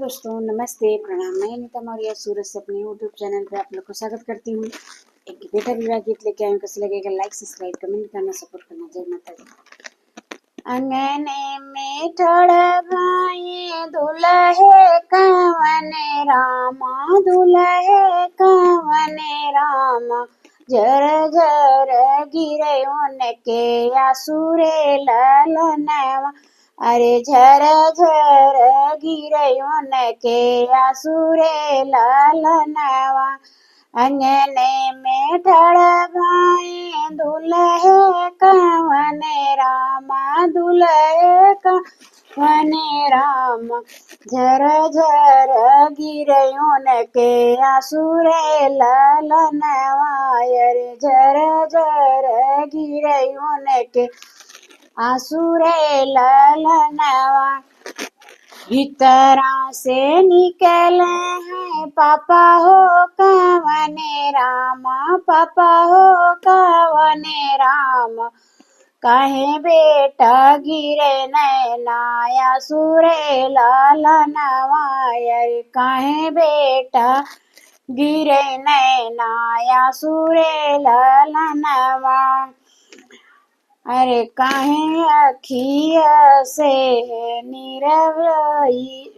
दोस्तों नमस्ते प्रणाम। मैं अनीता मौर्य सूरत से अपने यूट्यूब चैनल पे आप लोग को स्वागत करती हूँ। एक बेटा विवाह गीत लेके आई हूँ। कैसे लगेगा लाइक सब्सक्राइब कमेंट करना सपोर्ट करना। जय माता दी। अंगने में ठड़बाए दुल्हे कवने रामा, दुल्हे कवने रामा। जर जर गिरे उनके आसुरे ललनवा। अरे झर झर गिरे उनके आसुरे ललनवा। अंगने में ठड़बाए दुल्हे कवने रामा, दुल्हे कवने रामा। झर झर गिरे उनके आसुरे ललनवा। अरे झर झर गिरे उनके आसुरे ललनवा। भीतरा से निकले हैं पापा हो कवने रामा, पापा हो कवने रामा। कहे बेटा गिरे नैनाया सुरे ललनवा। अरे कहे बेटा गिरे नैनाया सुरे ललनवा। अरे काहे अखिया से नीरवई